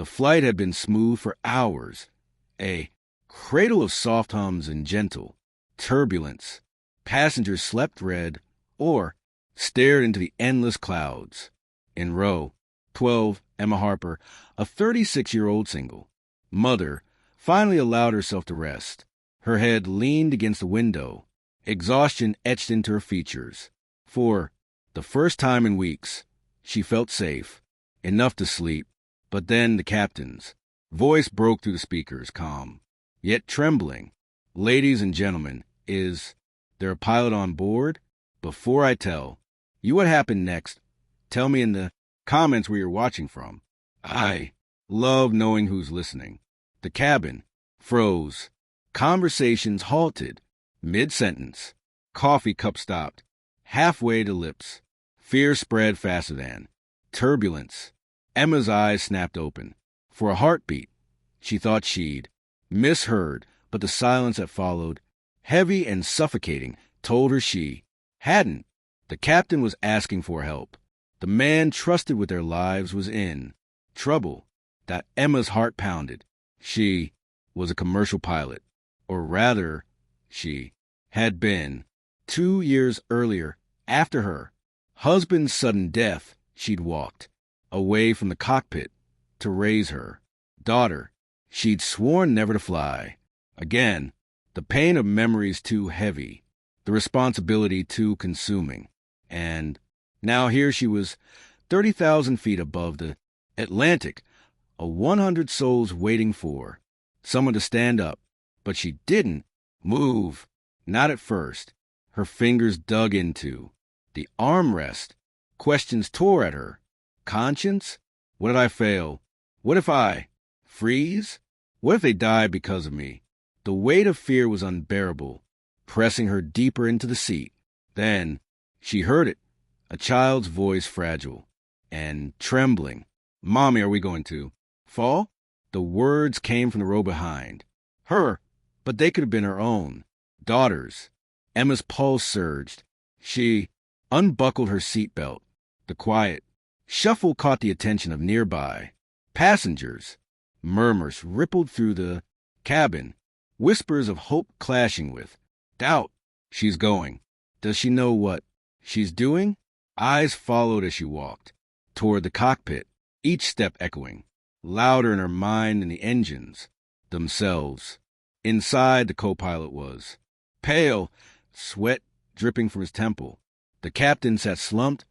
The flight had been smooth for hours, a cradle of soft hums and gentle turbulence. Passengers slept read or stared into the endless clouds. In row 12, Emma Harper, a 36-year-old single mother, finally allowed herself to rest. Her head leaned against the window, exhaustion etched into her features. For the first time in weeks, she felt safe, enough to sleep. But then the captain's voice broke through the speakers, calm, yet trembling. "Ladies and gentlemen, is there a pilot on board? Before I tell you what happened next, tell me in the comments where you're watching from. I love knowing who's listening." The cabin froze. Conversations halted. Mid-sentence. Coffee cup stopped. Halfway to lips. Fear spread faster than turbulence. Emma's eyes snapped open. For a heartbeat, she thought she'd misheard, but the silence that followed, heavy and suffocating, told her she hadn't. The captain was asking for help. The man trusted with their lives was in trouble. That Emma's heart pounded. She was a commercial pilot, or rather, she had been. 2 years earlier, after her husband's sudden death, she'd walked away from the cockpit to raise her daughter. She'd sworn never to fly again. The pain of memories too heavy, the responsibility too consuming. And now here she was, 30,000 feet above the Atlantic, 100 souls waiting for someone to stand up. But she didn't move, not at first. Her fingers dug into the armrest. Questions tore at her. Conscience? What did I fail? What if I freeze? What if they die because of me? The weight of fear was unbearable, pressing her deeper into the seat. Then she heard it, a child's voice, fragile and trembling. "Mommy, are we going to fall?" The words came from the row behind her, but they could have been her own daughter's. Emma's pulse surged. She unbuckled her seatbelt. The quiet shuffle caught the attention of nearby passengers. Murmurs rippled through the cabin, whispers of hope clashing with doubt. She's going. Does she know what she's doing? Eyes followed as she walked toward the cockpit, each step echoing louder in her mind than the engines themselves. Inside, the co-pilot was pale, sweat dripping from his temple. The captain sat slumped,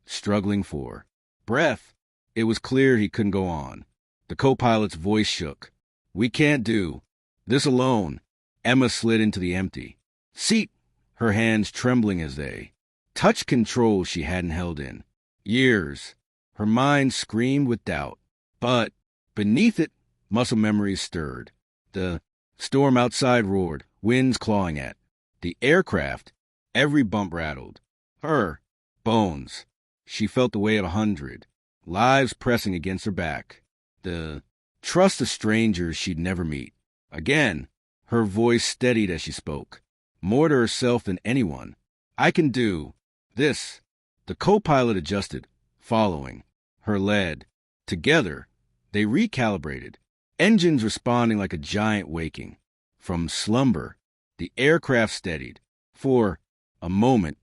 struggling for breath. It was clear he couldn't go on. The co-pilot's voice shook. "We can't do this alone." Emma slid into the empty seat, her hands trembling as they touched controls she hadn't held in years. Her mind screamed with doubt, but beneath it, muscle memories stirred. The storm outside roared, winds clawing at the aircraft. Every bump rattled her bones. She felt the weight of 100 lives pressing against her back. The trust of strangers she'd never meet. Again, her voice steadied as she spoke, more to herself than anyone. "I can do this." The co-pilot adjusted, following her lead. Together, they recalibrated, engines responding like a giant waking from slumber. The aircraft steadied. For a moment,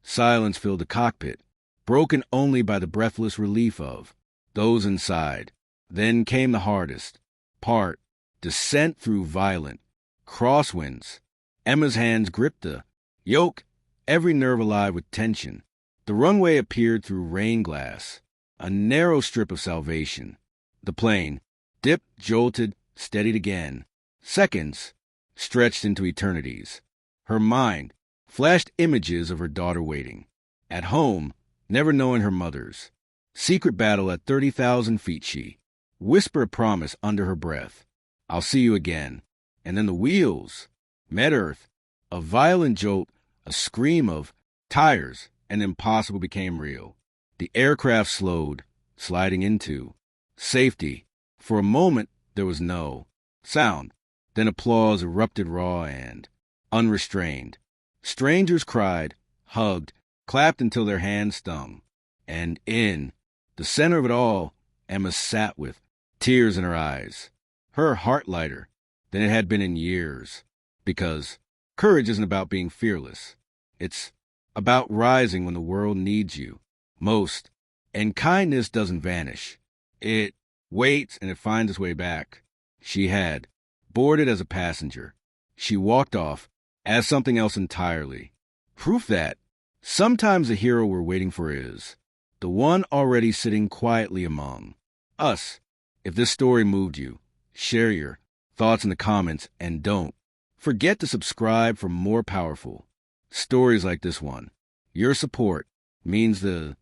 silence filled the cockpit, broken only by the breathless relief of those inside. Then came the hardest part, descent through violent crosswinds. Emma's hands gripped the yoke, every nerve alive with tension. The runway appeared through rain glass, a narrow strip of salvation. The plane dipped, jolted, steadied again. Seconds stretched into eternities. Her mind flashed images of her daughter waiting at home, never knowing her mother's secret battle at 30,000 feet. She whispered a promise under her breath. "I'll see you again." And then the wheels met earth. A violent jolt, a scream of tires, and impossible became real. The aircraft slowed, sliding into safety. For a moment, there was no sound. Then applause erupted raw and unrestrained. Strangers cried, hugged, clapped until their hands stung. And in the center of it all, Emma sat with tears in her eyes, her heart lighter than it had been in years. Because courage isn't about being fearless. It's about rising when the world needs you most. And kindness doesn't vanish. It waits and it finds its way back. She had boarded as a passenger. She walked off as something else entirely. Proof that sometimes the hero we're waiting for is the one already sitting quietly among us. If this story moved you, share your thoughts in the comments, and don't forget to subscribe for more powerful stories like this one. Your support means the